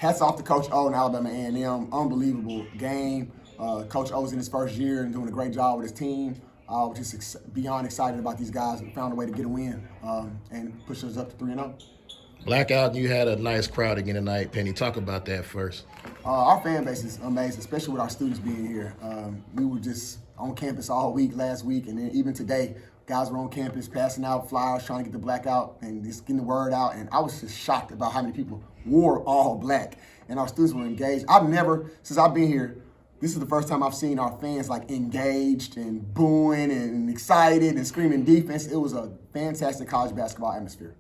hats off to Coach O and Alabama A&M. Unbelievable game. Coach O's in his first year and doing a great job with his team. We're just beyond excited about these guys who found a way to get a win and push us up to 3-0. Blackout, you had a nice crowd again tonight. Penny, talk about that first. Our fan base is amazing, especially with our students being here. We were just on campus all week last week, and then even today, guys were on campus passing out flyers, trying to get the blackout and just getting the word out. And I was just shocked about how many people wore all black, and our students were engaged. I've never, since I've been here, this is the first time I've seen our fans like engaged and booing and excited and screaming defense. It was a fantastic college basketball atmosphere.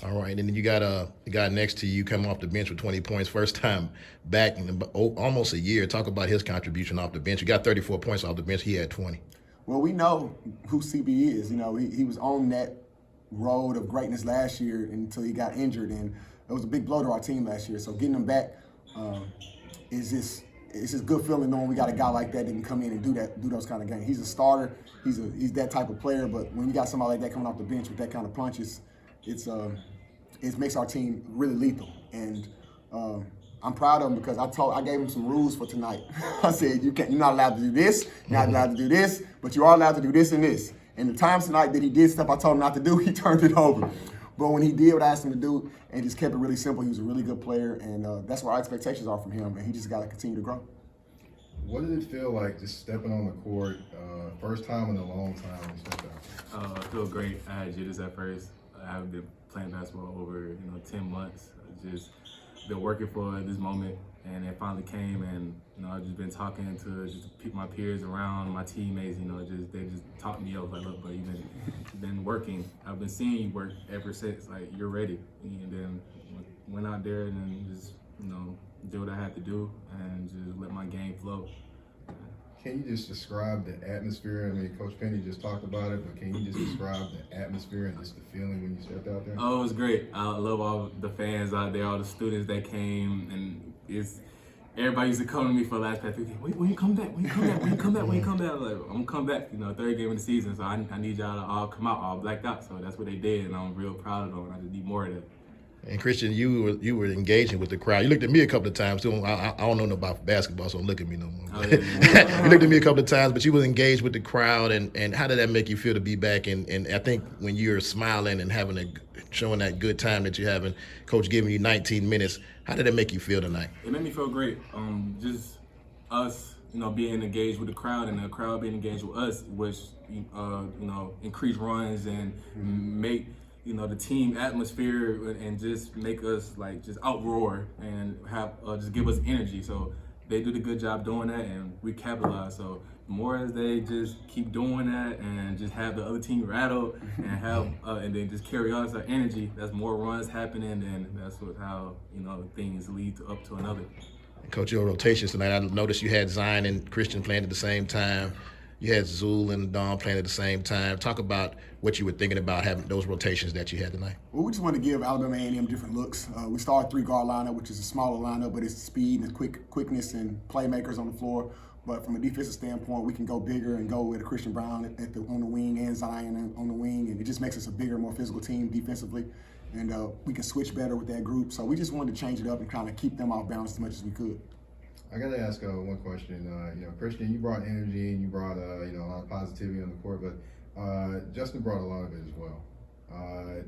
All right, and then you got a guy next to you coming off the bench with 20 points, first time back in almost a year. Talk about his contribution off the bench. You got 34 points off the bench. He had 20. Well, we know who CB is. You know, he was on that road of greatness last year until he got injured, and it was a big blow to our team last year. So getting him back is just it's just good feeling knowing we got a guy like that can come in and do those kind of games. He's a starter. He's that type of player. But when you got somebody like that coming off the bench with that kind of punch, it makes our team really lethal. And I'm proud of him because I gave him some rules for tonight. I said you're not allowed to do this, you're not allowed to do this, but you are allowed to do this and this. And the times tonight that he did stuff I told him not to do, he turned it over. But when he did what I asked him to do and just kept it really simple, he was a really good player, and that's what our expectations are from him, and he just got to continue to grow. What did it feel like just stepping on the court, first time in a long time when you stepped out? I feel great. I had jitters at first. I haven't been playing basketball over 10 months. Just been working for this moment, and it finally came. And I've just been talking to just my peers around, my teammates. They just talked me up like, look, but you've been working. I've been seeing you work ever since. Like, you're ready. And then went out there and then just do what I had to do and just let my game flow. Can you just describe the atmosphere? I mean, Coach Penny just talked about it, but can you just describe the atmosphere and just the feeling when you stepped out there? Oh, it was great. I love all the fans out there, all the students that came, and everybody used to come to me for the last past 15. When you come back? When you come back? When you come back? When you come back? I'm like, I'm gonna come back. Third game of the season, so I need y'all to all come out all blacked out. So that's what they did, and I'm real proud of them. I just need more of that. And Christian, you were engaging with the crowd. You looked at me a couple of times too. I don't know nothing about basketball, so don't look at me no more. Oh, yeah. You looked at me a couple of times, but you were engaged with the crowd. And how did that make you feel to be back? And I think when you're smiling and showing that good time that you're having, Coach giving you 19 minutes, how did that make you feel tonight? It made me feel great. Just us, being engaged with the crowd and the crowd being engaged with us, which increase runs and make the team atmosphere and just make us just outroar and have just give us energy. So they did a good job doing that, and we capitalized. So the more as they just keep doing that and just have the other team rattled and have and then just carry on our energy, that's more runs happening, and that's how things lead up to another. Coach, your rotations tonight, I noticed you had Zion and Christian playing at the same time. You had Zul and Don playing at the same time. Talk about what you were thinking about having those rotations that you had tonight. Well, we just wanted to give Alabama A&M different looks. We started 3-guard lineup, which is a smaller lineup, but it's speed and quickness and playmakers on the floor. But from a defensive standpoint, we can go bigger and go with a Christian Brown on the wing and Zion on the wing, and it just makes us a bigger, more physical team defensively. And we can switch better with that group. So we just wanted to change it up and kind of keep them off balance as much as we could. I got to ask one question. Christian, you brought energy and you brought a lot of positivity on the court, but Justin brought a lot of it as well. I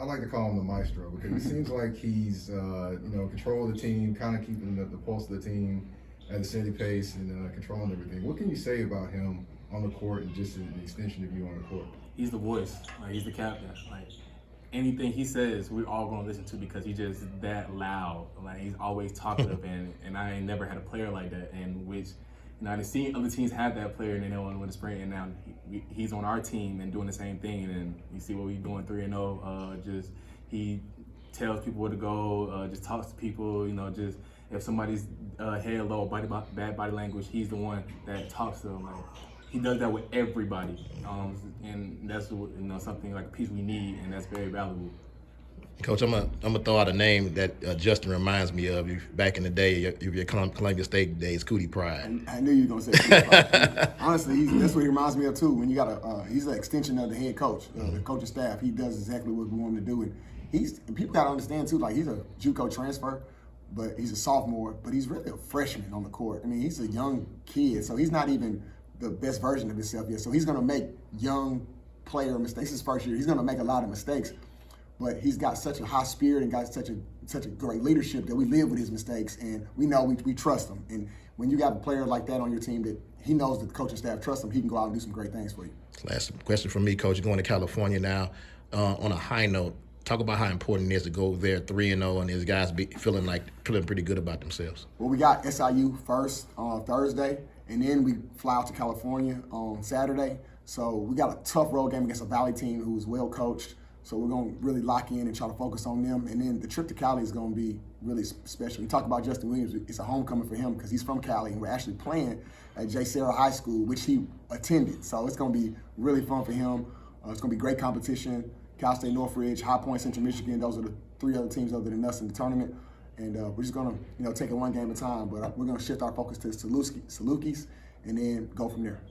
like to call him the maestro because it seems like he's control of the team, kind of keeping the pulse of the team at a steady pace and controlling everything. What can you say about him on the court and just an extension of you on the court? He's the voice. He's the captain. Anything he says, we're all gonna listen to because he's just that loud. He's always talkative, and I ain't never had a player like that. And which, I've seen other teams have that player and they don't want to win the spring. And now he's on our team and doing the same thing. And you see what we're doing 3-0. Just he tells people where to go. Just talks to people. Just if somebody's head low, bad body language, he's the one that talks to them. He does that with everybody, and that's something like a piece we need, and that's very valuable. Coach, I'm gonna throw out a name that Justin reminds me of you back in the day, your Columbia State days, Cootie Pride. I knew you were gonna say Cootie. Honestly, that's what he reminds me of too. When you got he's an extension of the head coach, the coaching staff. He does exactly what we want him to do, and people gotta understand too. Like, he's a JUCO transfer, but he's a sophomore, but he's really a freshman on the court. I mean, he's a young kid, so he's not even the best version of himself yet. So he's gonna make young player mistakes. His first year, he's gonna make a lot of mistakes. But he's got such a high spirit and got such a great leadership that we live with his mistakes, and we know we trust him. And when you got a player like that on your team that he knows that the coaching staff trusts him, he can go out and do some great things for you. Last question from me, Coach. You're going to California now. On a high note, talk about how important it is to go there 3-0 and these guys feeling pretty good about themselves. Well, we got SIU first on Thursday, and then we fly out to California on Saturday. So we got a tough road game against a Valley team who's well coached. So we're going to really lock in and try to focus on them. And then the trip to Cali is going to be really special. We talk about Justin Williams. It's a homecoming for him because he's from Cali, and we're actually playing at J. Sarah High School, which he attended. So it's going to be really fun for him. It's going to be great competition. Cal State Northridge, High Point, Central Michigan, those are the 3 other teams other than us in the tournament. And we're just going to take it one game at a time. But we're going to shift our focus to Salukis and then go from there.